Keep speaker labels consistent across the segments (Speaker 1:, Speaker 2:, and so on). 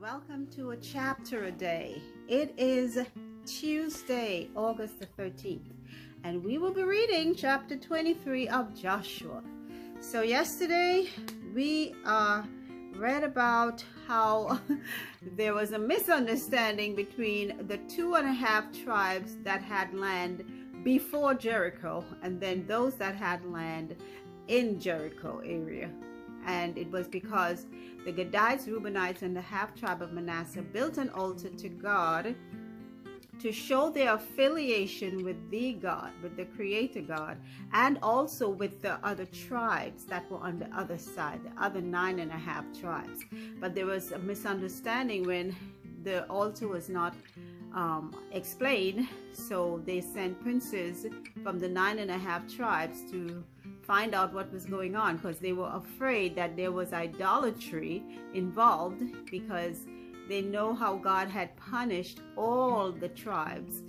Speaker 1: welcome to a chapter a day. It is Tuesday, August the 13th, and we will be reading chapter 23 of Joshua. So yesterday we read about how there was a misunderstanding between the 2.5 tribes that had land before Jericho and then those that had land in Jericho area. And it was because the Gadites, Reubenites, and the half tribe of Manasseh built an altar to God to show their affiliation with the God, with the Creator God, and also with the other tribes that were on the other side, the other 9.5 tribes. But there was a misunderstanding when the altar was not explained, so they sent princes from the 9.5 tribes to find out what was going on, because they were afraid that there was idolatry involved, because they know how God had punished all the tribes,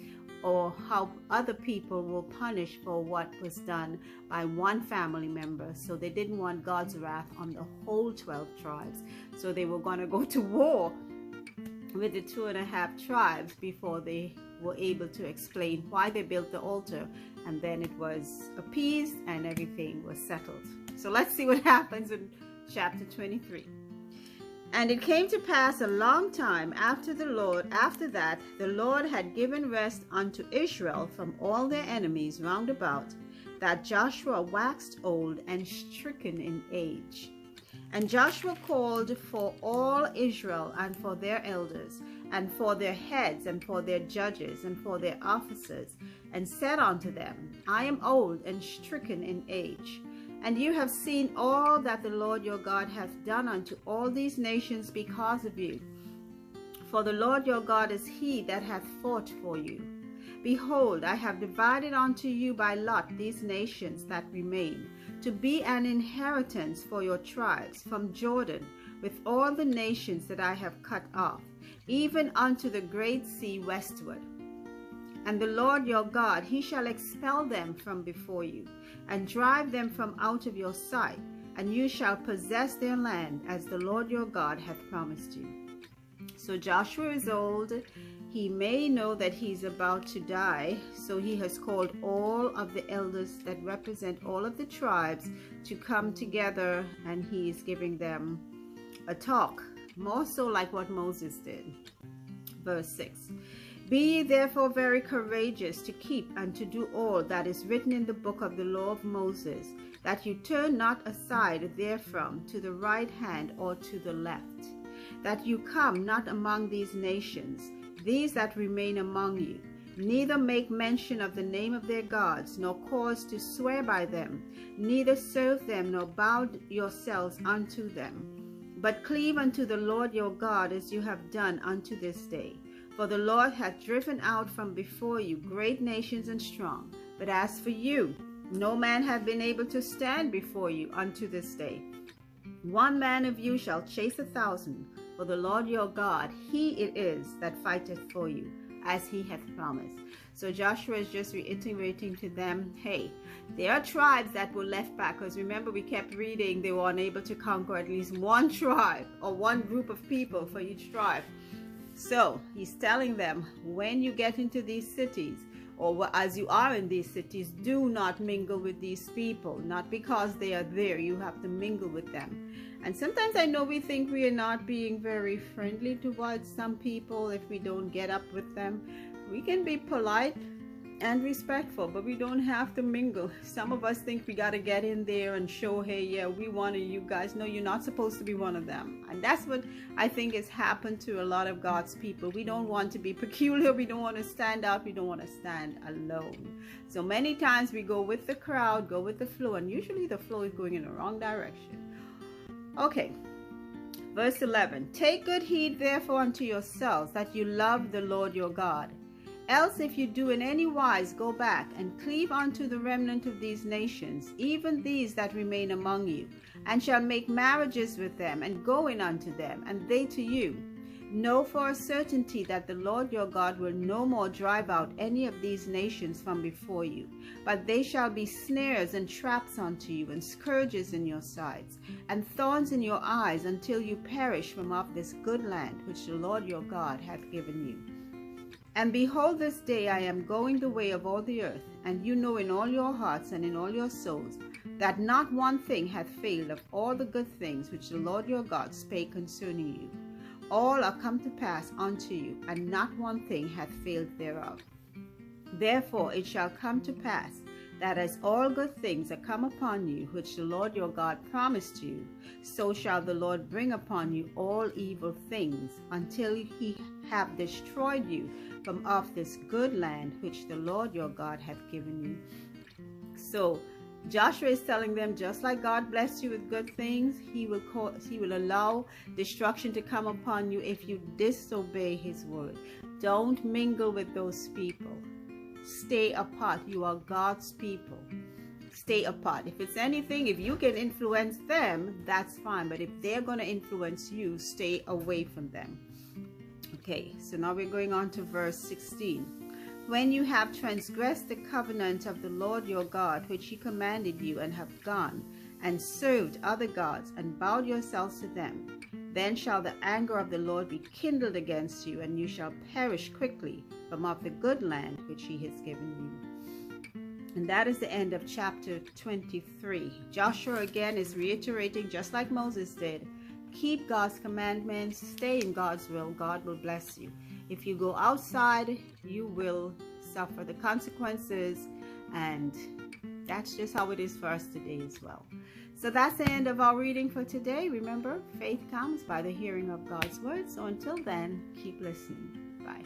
Speaker 1: or how other people were punished for what was done by one family member. So they didn't want God's wrath on the whole 12 tribes. So they were going to go to war with the 2.5 tribes before they were able to explain why they built the altar, and then it was appeased and everything was settled. So let's see what happens in chapter 23. And it came to pass a long time after that the Lord had given rest unto Israel from all their enemies round about, that Joshua waxed old and stricken in age. And Joshua called for all Israel, and for their elders, and for their heads, and for their judges, and for their officers, and said unto them, I am old and stricken in age, and you have seen all that the Lord your God hath done unto all these nations because of you. For the Lord your God is he that hath fought for you. Behold, I have divided unto you by lot these nations that remain, to be an inheritance for your tribes from Jordan, with all the nations that I have cut off, even unto the great sea westward. And the Lord your God, he shall expel them from before you, and drive them from out of your sight, and you shall possess their land, as the Lord your God hath promised you. So Joshua is old. He may know that he's about to die, so he has called all of the elders that represent all of the tribes to come together, and he is giving them a talk, more so like what Moses did. Verse 6. Be ye therefore very courageous to keep and to do all that is written in the book of the law of Moses, that you turn not aside therefrom to the right hand or to the left, that you come not among these nations, these that remain among you, neither make mention of the name of their gods, nor cause to swear by them, neither serve them, nor bow yourselves unto them, but cleave unto the Lord your God, as you have done unto this day. For the Lord hath driven out from before you great nations and strong. But as for you, no man hath been able to stand before you unto this day. One man of you shall chase 1,000, for the Lord your God, he it is that fighteth for you, as he hath promised. So Joshua is just reiterating to them, hey, there are tribes that were left back, because remember we kept reading they were unable to conquer at least one tribe or one group of people for each tribe. So he's telling them, when you get into these cities, or as you are in these cities, do not mingle with these people. Not because they are there, you have to mingle with them. And sometimes I know we think we are not being very friendly towards some people if we don't get up with them. We can be polite and respectful, but we don't have to mingle. Some of us think we got to get in there and show, hey, yeah, we one of you guys. No, you're not supposed to be one of them. And that's what I think has happened to a lot of God's people. We don't want to be peculiar. We don't want to stand out. We don't want to stand alone. So many times we go with the crowd, go with the flow, and usually the flow is going in the wrong direction. Okay, verse 11. Take good heed therefore unto yourselves, that you love the Lord your God. Else if you do in any wise go back and cleave unto the remnant of these nations, even these that remain among you, and shall make marriages with them, and go in unto them, and they to you, Know for a certainty that the Lord your God will no more drive out any of these nations from before you, but they shall be snares and traps unto you, and scourges in your sides, and thorns in your eyes, until you perish from off this good land which the Lord your God hath given you. And behold, this day I am going the way of all the earth, and you know in all your hearts and in all your souls that not one thing hath failed of all the good things which the Lord your God spake concerning you. All are come to pass unto you, and not one thing hath failed thereof. Therefore it shall come to pass, that as all good things are come upon you, which the Lord your God promised you, so shall the Lord bring upon you all evil things, until he have destroyed you from off this good land which the Lord your God hath given you. So Joshua is telling them, just like God blessed you with good things, he will allow destruction to come upon you if you disobey his word. Don't mingle with those people. Stay apart. You are God's people. Stay apart. If it's anything, if you can influence them, that's fine. But if they're going to influence you, stay away from them. Okay, so now we're going on to verse 16. When you have transgressed the covenant of the Lord your God, which he commanded you, and have gone and served other gods, and bowed yourselves to them, then shall the anger of the Lord be kindled against you, and you shall perish quickly from off the good land which he has given you. And that is the end of chapter 23. Joshua again is reiterating, just like Moses did, keep God's commandments, stay in God's will, God will bless you. If you go outside, you will suffer the consequences, and that's just how it is for us today as well. So that's the end of our reading for today. Remember, faith comes by the hearing of God's word. So until then, keep listening. Bye.